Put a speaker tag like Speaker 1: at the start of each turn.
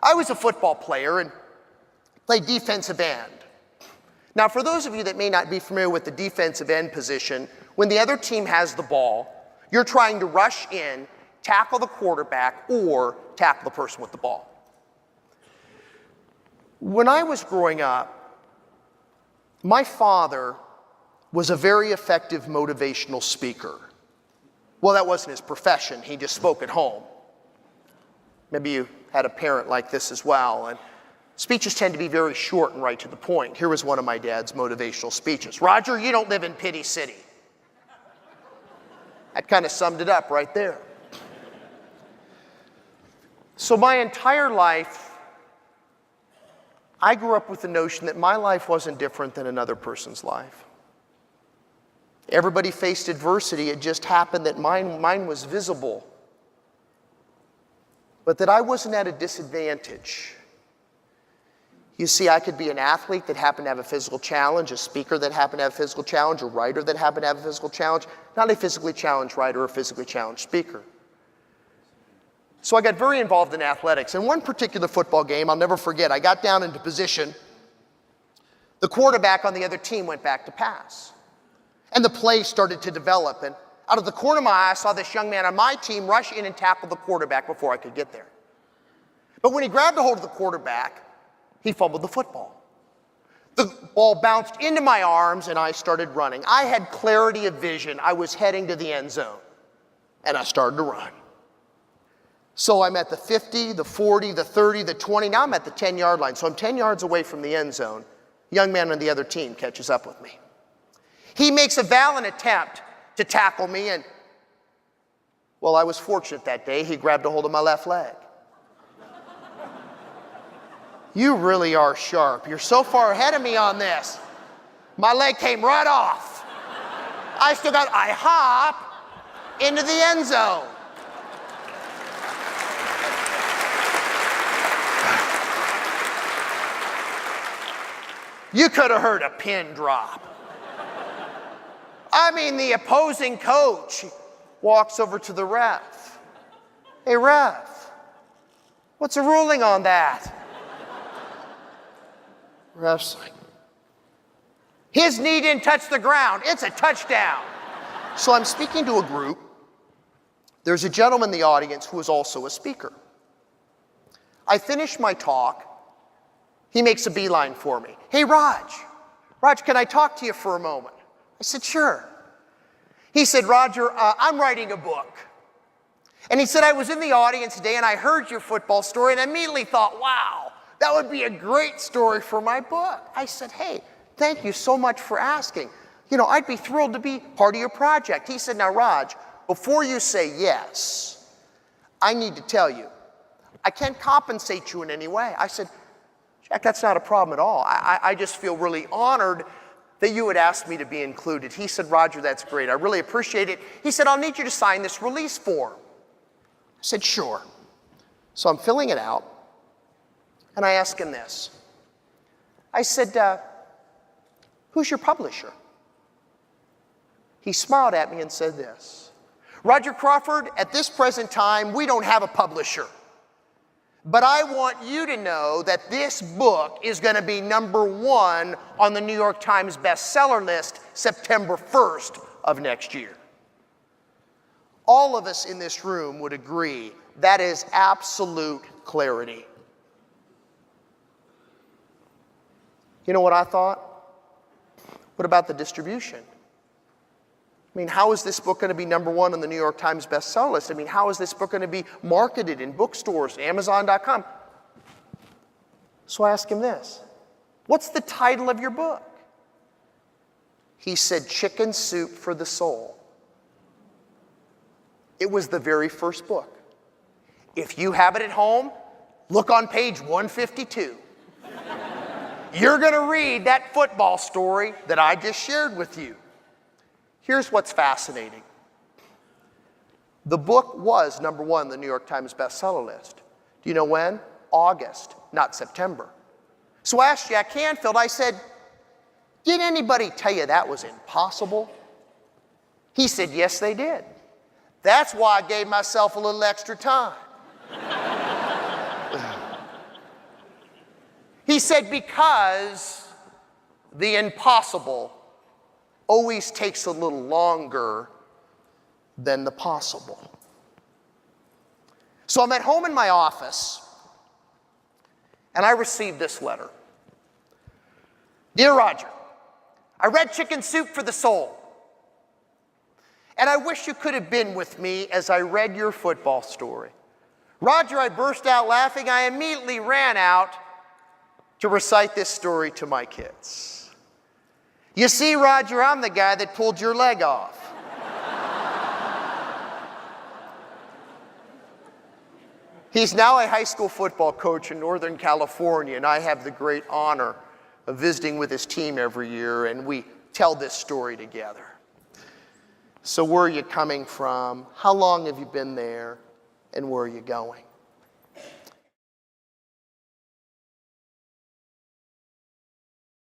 Speaker 1: I was a football player and played defensive end. Now, for those of you that may not be familiar with the defensive end position, when the other team has the ball, you're trying to rush in, tackle the quarterback, or tackle the person with the ball. When I was growing up, my father was a very effective motivational speaker. Well, that wasn't his profession. He just spoke at home. Maybe you had a parent like this as well. And speeches tend to be very short and right to the point. Here was one of my dad's motivational speeches. Roger, you don't live in Pity City. That kind of summed it up right there. So my entire life, I grew up with the notion that my life wasn't different than another person's life. Everybody faced adversity. It just happened that mine was visible. But that I wasn't at a disadvantage. You see, I could be an athlete that happened to have a physical challenge, a speaker that happened to have a physical challenge, a writer that happened to have a physical challenge, not a physically challenged writer or a physically challenged speaker. So I got very involved in athletics. In one particular football game, I'll never forget, I got down into position. The quarterback on the other team went back to pass. And the play started to develop. And out of the corner of my eye, I saw this young man on my team rush in and tackle the quarterback before I could get there. But when he grabbed a hold of the quarterback, he fumbled the football. The ball bounced into my arms and I started running. I had clarity of vision. I was heading to the end zone. And I started to run. So I'm at the 50, the 40, the 30, the 20. Now I'm at the 10-yard line. So I'm 10 yards away from the end zone. A young man on the other team catches up with me. He makes a valiant attempt to tackle me, and, well, I was fortunate that day. He grabbed a hold of my left leg. You really are sharp. You're so far ahead of me on this. My leg came right off. I hop into the end zone. You could have heard a pin drop. I mean, the opposing coach walks over to the ref. Hey, ref, what's the ruling on that? Ref's like, his knee didn't touch the ground. It's a touchdown. So I'm speaking to a group. There's a gentleman in the audience who is also a speaker. I finish my talk. He makes a beeline for me. Hey, Raj, can I talk to you for a moment? I said, sure. He said, Roger, I'm writing a book. And he said, I was in the audience today and I heard your football story and I immediately thought, wow, that would be a great story for my book. I said, hey, thank you so much for asking. You know, I'd be thrilled to be part of your project. He said, now, Raj, before you say yes, I need to tell you, I can't compensate you in any way. I said, Jack, that's not a problem at all. I just feel really honored that you would ask me to be included. He said, Roger, that's great. I really appreciate it. He said, I'll need you to sign this release form. I said, sure. So I'm filling it out, and I ask him this. I said, who's your publisher? He smiled at me and said this. Roger Crawford, at this present time, we don't have a publisher. But I want you to know that this book is going to be #1 on the New York Times bestseller list September 1st of next year. All of us in this room would agree that is absolute clarity. You know what I thought? What about the distribution? I mean, how is this book going to be #1 on the New York Times bestseller list? I mean, how is this book going to be marketed in bookstores, Amazon.com? So I asked him this. What's the title of your book? He said, Chicken Soup for the Soul. It was the very first book. If you have it at home, look on page 152. You're going to read that football story that I just shared with you. Here's what's fascinating. The book was #1 on the New York Times bestseller list. Do you know when? August, not September. So I asked Jack Canfield, I said, did anybody tell you that was impossible? He said, yes, they did. That's why I gave myself a little extra time. He said, because the impossible always takes a little longer than the possible. So I'm at home in my office, and I received this letter. Dear Roger, I read Chicken Soup for the Soul, and I wish you could have been with me as I read your football story. Roger, I burst out laughing. I immediately ran out to recite this story to my kids. You see, Roger, I'm the guy that pulled your leg off. He's now a high school football coach in Northern California, and I have the great honor of visiting with his team every year, and we tell this story together. So where are you coming from? How long have you been there? And where are you going?